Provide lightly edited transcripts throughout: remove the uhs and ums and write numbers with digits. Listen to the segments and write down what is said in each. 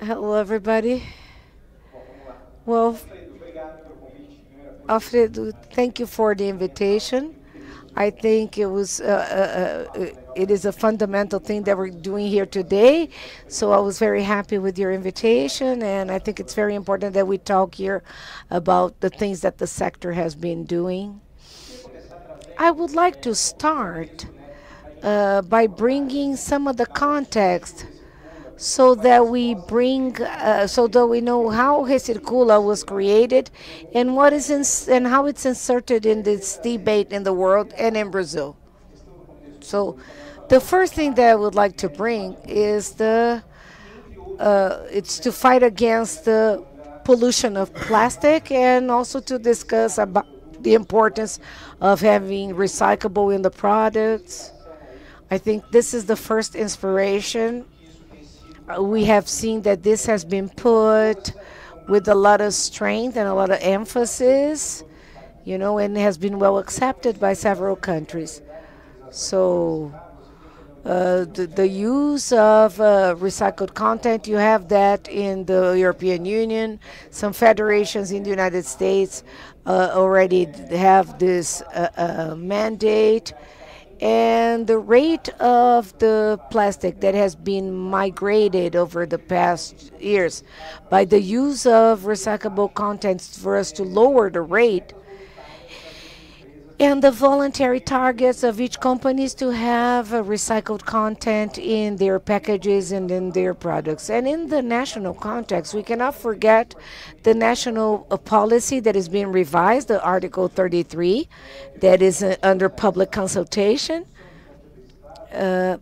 Hello, everybody. Well, Alfredo, thank you for the invitation. I think it is a fundamental thing that we're doing here today. So I was very happy with your invitation, and I think it's very important that we talk here about the things that the sector has been doing. I would like to start by bringing some of the context so that we know how Recircula was created and and how it's inserted in this debate in the world and in Brazil. So the first thing that I would like to bring is it's to fight against the pollution of plastic and also to discuss about the importance of having recyclable in the products. I think this is the first inspiration. We have seen that this has been put with a lot of strength and a lot of emphasis, and has been well accepted by several countries. So the use of recycled content, you have that in the European Union. Some federations in the United States already have this mandate. And the rate of the plastic that has been migrated over the past years by the use of recyclable contents for us to lower the rate and the voluntary targets of each companies to have recycled content in their packages and in their products. And in the national context, we cannot forget the national policy that is being revised, the Article 33, that is under public consultation. The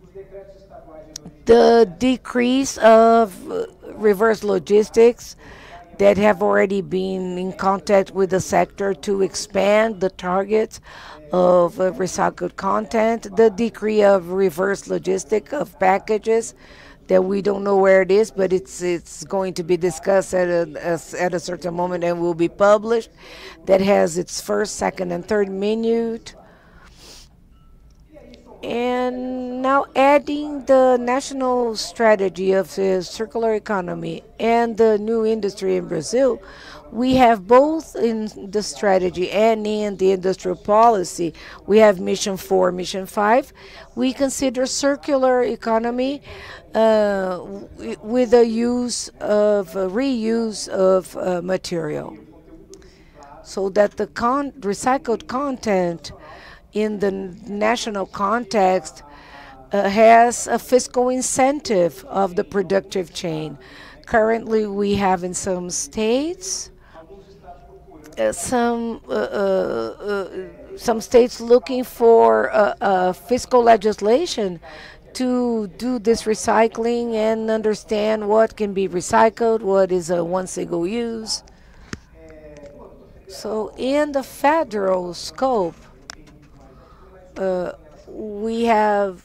decrease of reverse logistics that have already been in contact with the sector to expand the targets of recycled content, the decree of reverse logistic of packages that we don't know where it is, but it's going to be discussed at a certain moment and will be published. That has its first, second, and third minute. And now adding the national strategy of the circular economy and the new industry in Brazil, we have both in the strategy and in the industrial policy. We have Mission 4, Mission 5. We consider circular economy with the use of reuse of material, so that the recycled content in the national context has a fiscal incentive of the productive chain. Currently, we have in some states some states looking for fiscal legislation to do this recycling and understand what can be recycled, what is a one single use. So in the federal scope, we have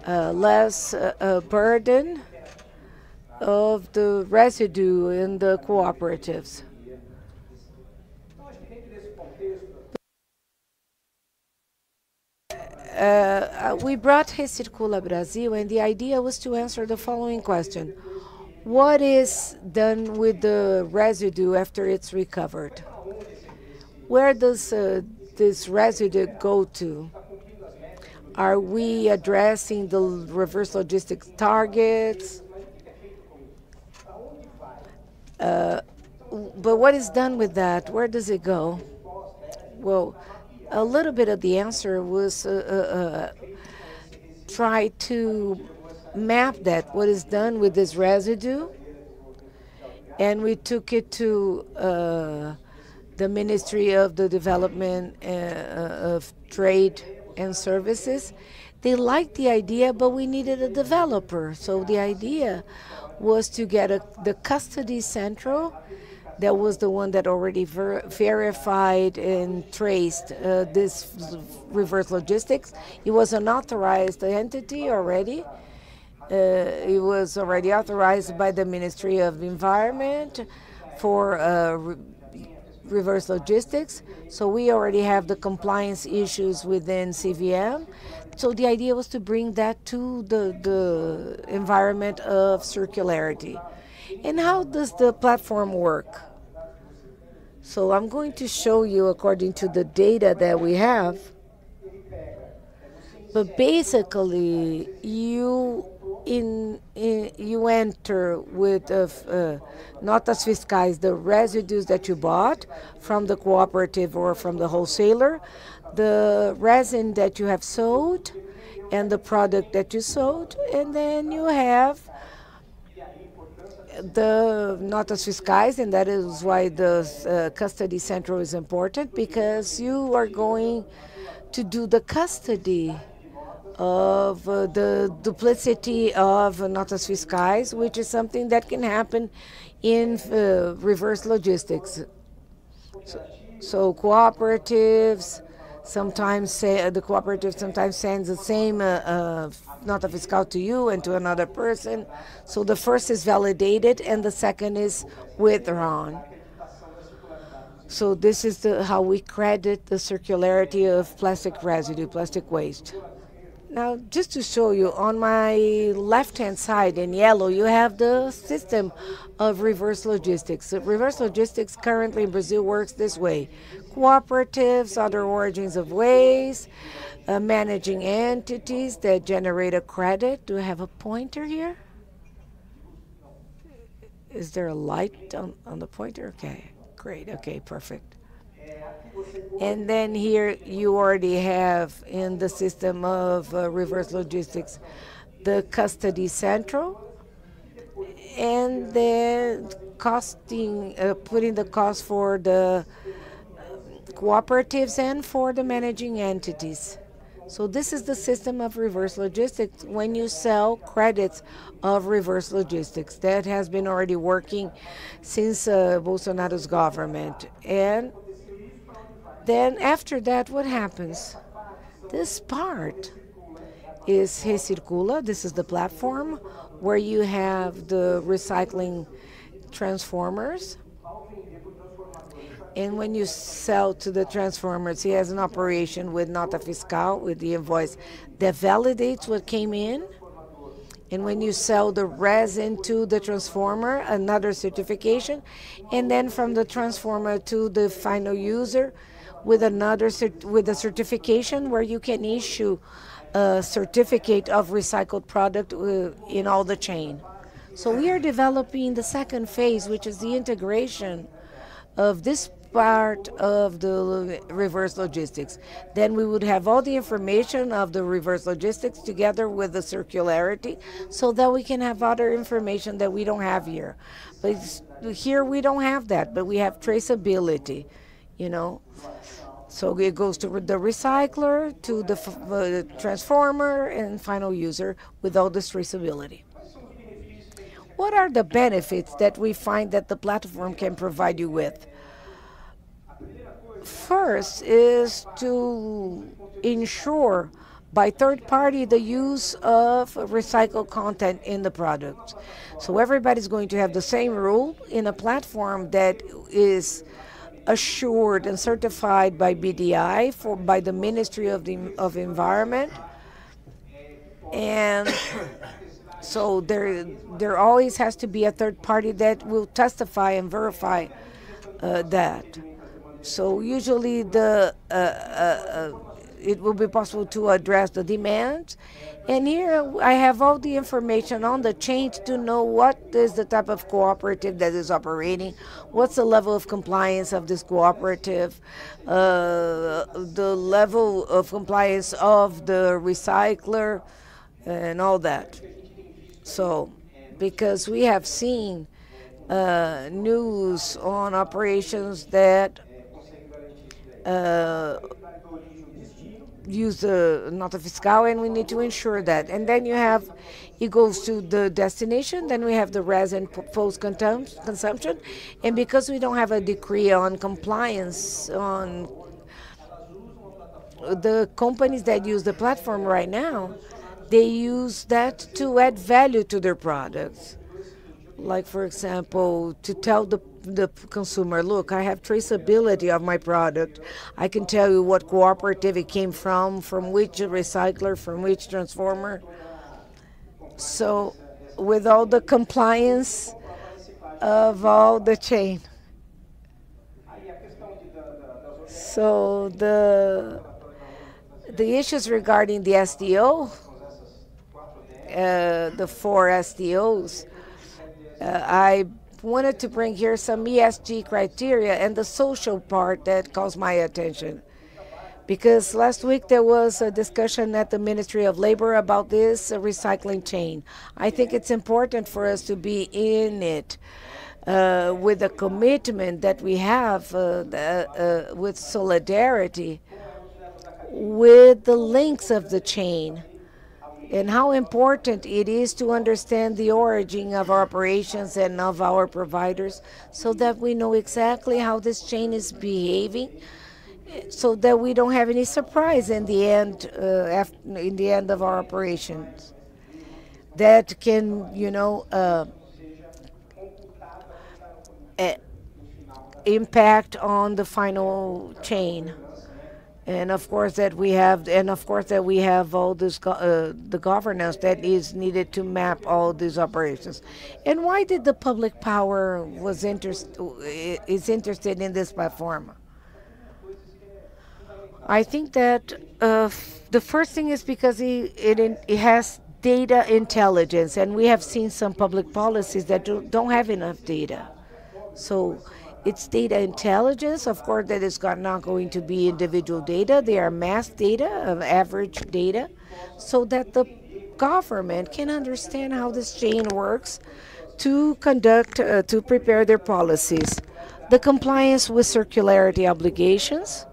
less burden of the residue in the cooperatives. We brought Recircula Brasil, and the idea was to answer the following question. What is done with the residue after it's recovered? Where does this residue go to? Are we addressing the reverse logistics targets? But what is done with that? Where does it go? Well, a little bit of the answer was try to map that, what is done with this residue, and we took it to the Ministry of the Development of Trade and Services. They liked the idea, but we needed a developer. So the idea was to get the custody central that was the one that already verified and traced this reverse logistics. It was an authorized entity already. It was already authorized by the Ministry of Environment for reverse logistics. So we already have the compliance issues within CVM. So the idea was to bring that to the environment of circularity. And how does the platform work? So I'm going to show you according to the data that we have. But basically, you enter with notas fiscais the residues that you bought from the cooperative or from the wholesaler, the resin that you have sold, and the product that you sold, and then you have the notas fiscais, and that is why the custody central is important, because you are going to do the custody of the duplicity of notas fiscais, which is something that can happen in reverse logistics. So cooperatives sometimes say the cooperative sometimes sends the same nota fiscal to you and to another person. So the first is validated and the second is withdrawn. So this is how we credit the circularity of plastic residue, plastic waste. Now, just to show you, on my left-hand side in yellow, you have the system of reverse logistics. So reverse logistics currently in Brazil works this way. Cooperatives, other origins of waste, managing entities that generate a credit. Do I have a pointer here? Is there a light on the pointer? Okay, great. Okay, perfect. And then here you already have in the system of reverse logistics the custody central, and then putting the cost for the cooperatives and for the managing entities. So this is the system of reverse logistics when you sell credits of reverse logistics. That has been already working since Bolsonaro's government. And then after that, what happens? This part is Recircula. This is the platform where you have the recycling transformers. And when you sell to the transformers, he has an operation with nota fiscal, with the invoice that validates what came in. And when you sell the resin to the transformer, another certification. And then from the transformer to the final user, with a certification where you can issue a certificate of recycled product in all the chain. So we are developing the second phase, which is the integration of this part of the reverse logistics. Then we would have all the information of the reverse logistics together with the circularity, so that we can have other information that we don't have here. But here we don't have that, but we have traceability, you know. So it goes to the recycler, to the transformer, and final user with all this traceability. What are the benefits that we find that the platform can provide you with? First is to ensure by third party the use of recycled content in the product. So everybody's going to have the same rule in a platform that is assured and certified by BDI, by the Ministry of Environment. And so there always has to be a third party that will testify and verify that. So usually it will be possible to address the demands. And here I have all the information on the chain to know what is the type of cooperative that is operating, what's the level of compliance of this cooperative, the level of compliance of the recycler, and all that. So, because we have seen news on operations that use the nota fiscal, and we need to ensure that. And then it goes to the destination, then we have the resin post-consumption, and because we don't have a decree on compliance on the companies that use the platform right now, they use that to add value to their products. Like, for example, to tell the consumer, look, I have traceability of my product. I can tell you what cooperative it came from which recycler, from which transformer. So with all the compliance of all the chain. So the issues regarding the SDO, the four SDOs, I wanted to bring here some ESG criteria and the social part that calls my attention. Because last week there was a discussion at the Ministry of Labor about this recycling chain. I think it's important for us to be in it with the commitment that we have with solidarity, with the links of the chain, and how important it is to understand the origin of our operations and of our providers so that we know exactly how this chain is behaving so that we don't have any surprise in the end in the end of our operations that can impact on the final chain. And of course that we have all this the governance that is needed to map all these operations. And why did the public power is interested in this platform? I think that the first thing is because it has data intelligence, and we have seen some public policies that don't have enough data. So it's data intelligence, of course, that is not going to be individual data. They are mass data, of average data, so that the government can understand how this chain works to to prepare their policies. The compliance with circularity obligations,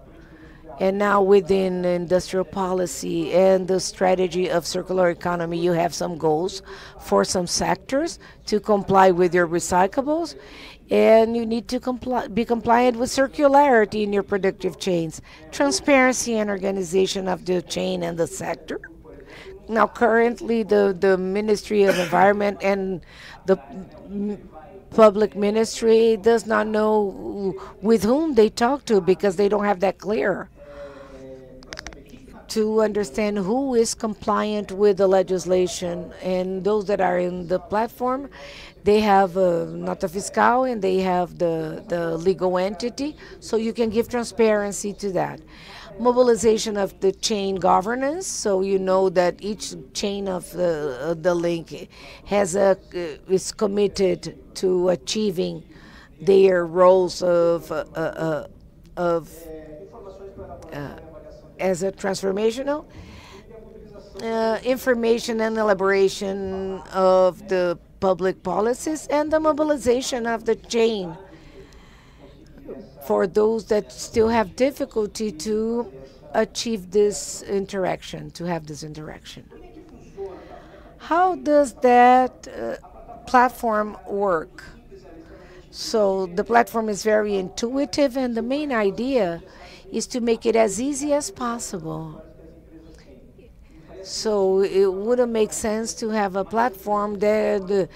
and now within industrial policy and the strategy of circular economy, you have some goals for some sectors to comply with your recyclables, and you need to be compliant with circularity in your productive chains, transparency and organization of the chain and the sector. Now, currently, the Ministry of Environment and the public ministry does not know with whom they talk to because they don't have that clear to understand who is compliant with the legislation. And those that are in the platform, they have nota fiscal and they have the legal entity, so you can give transparency to that. Mobilization of the chain governance, so you know that each chain of the link is committed to achieving their roles as a transformational information and elaboration of the public policies, and the mobilization of the chain for those that still have difficulty to achieve this interaction, to have this interaction. How does that platform work? So the platform is very intuitive, and the main idea is to make it as easy as possible. So it wouldn't make sense to have a platform that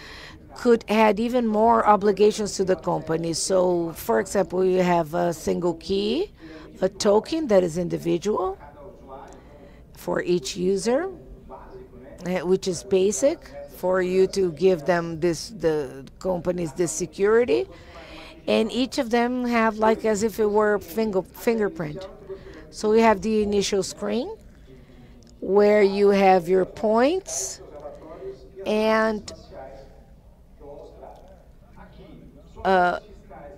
could add even more obligations to the company. So, for example, you have a single key, a token that is individual for each user, which is basic for you to give them the companies this security. And each of them have like as if it were fingerprint. So we have the initial screen where you have your points, and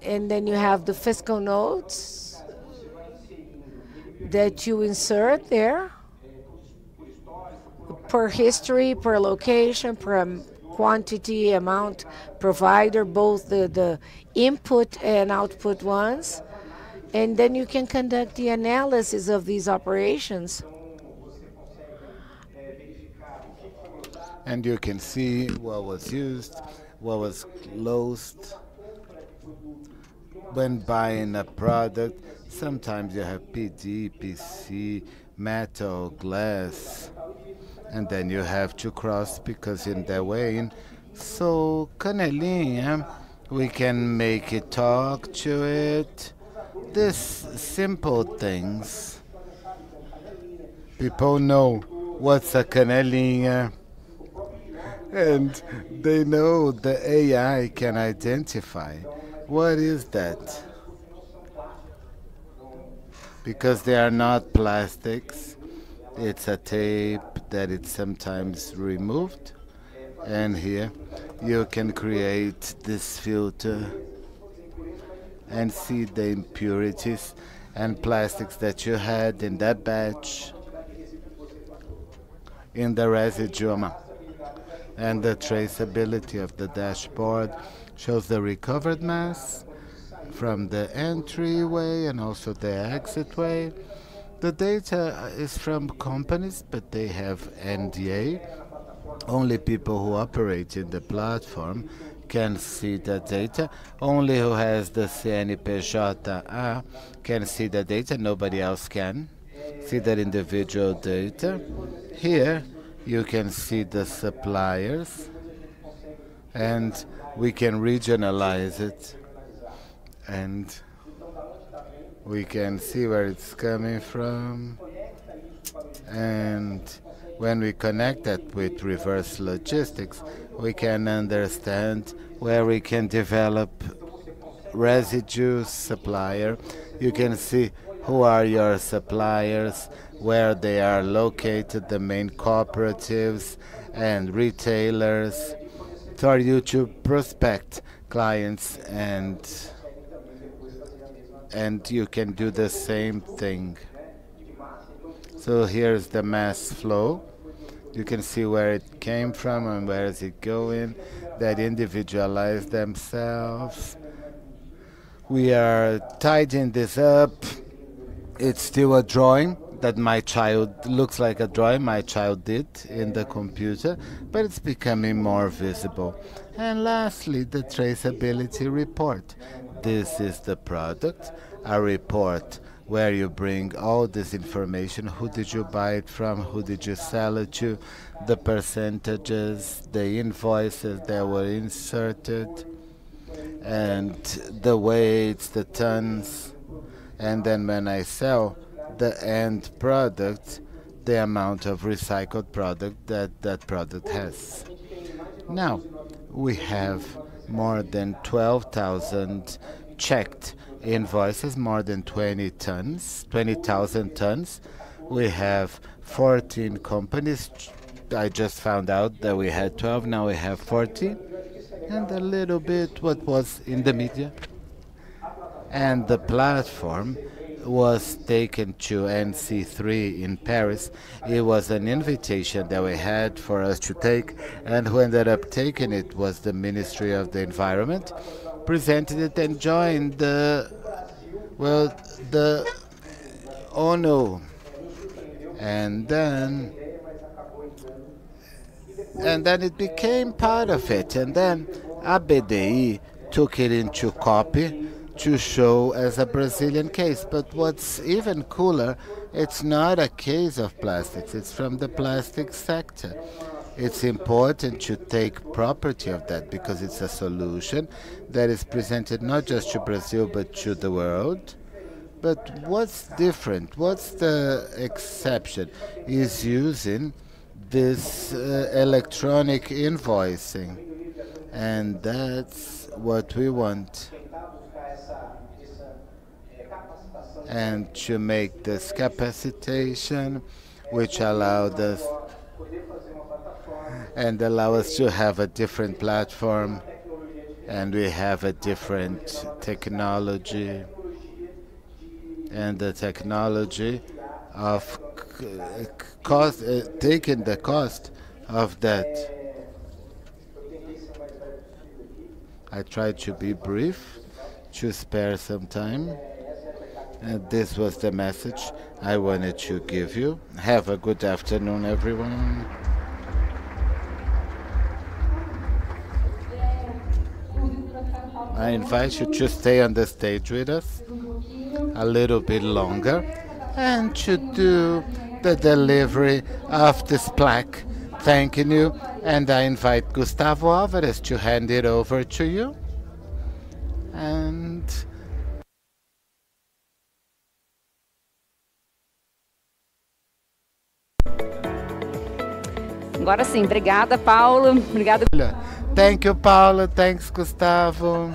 then you have the fiscal notes that you insert there per history, per location, per quantity, amount, provider, both the input and output ones. And then you can conduct the analysis of these operations. And you can see what was used, what was lost. When buying a product, sometimes you have PD, PC, metal, glass, and then you have to cross because in that way. So, canelinha, we can make it talk to it. These simple things. People know what's a canelinha. And they know the AI can identify what is that, because they are not plastics. It's a tape that it's sometimes removed, and here you can create this filter and see the impurities and plastics that you had in that batch in the residuum. And the traceability of the dashboard shows the recovered mass from the entryway and also the exitway. The data is from companies, but they have NDA. Only people who operate in the platform can see the data. Only who has the CNPJ can see the data. Nobody else can see that individual data. Here you can see the suppliers, and we can regionalize it, and we can see where it's coming from. And when we connect that with reverse logistics, we can understand where we can develop residue supplier. You can see who are your suppliers, where they are located, the main cooperatives and retailers, for you to prospect clients, and you can do the same thing. So here's the mass flow. You can see where it came from and where is it going. That individualize themselves. We are tidying this up. It's still a drawing that my child looks like a drawing my child did in the computer, but it's becoming more visible. And lastly, the traceability report. This is the product, a report where you bring all this information. Who did you buy it from? Who did you sell it to? The percentages, the invoices that were inserted, and the weights, the tons. And then when I sell the end product, the amount of recycled product that that product has. Now, we have more than 12,000 checked invoices, more than 20,000 tons. We have 14 companies. I just found out that we had 12, now we have 14. And a little bit what was in the media. And the platform was taken to NC3 in Paris. It was an invitation that we had for us to take, and who ended up taking it was the Ministry of the Environment, presented it and joined the ONU, and then it became part of it, and then ABDI took it into copy to show as a Brazilian case. But what's even cooler, it's not a case of plastics, it's from the plastic sector. It's important to take property of that because it's a solution that is presented not just to Brazil but to the world. But what's different, what's the exception, is using this electronic invoicing. And that's what we want. And to make this capacitation, which allowed us and allow us to have a different platform, and we have a different technology, and the technology of cost, taking the cost of that. I tried to be brief, to spare some time. And this was the message I wanted to give you. Have a good afternoon, everyone. I invite you to stay on the stage with us a little bit longer and to do the delivery of this plaque. Thanking you. And I invite Gustavo Alvarez to hand it over to you. And Agora sim, obrigada, Paulo. Obrigada. Thank you, Paulo. Thanks, Gustavo.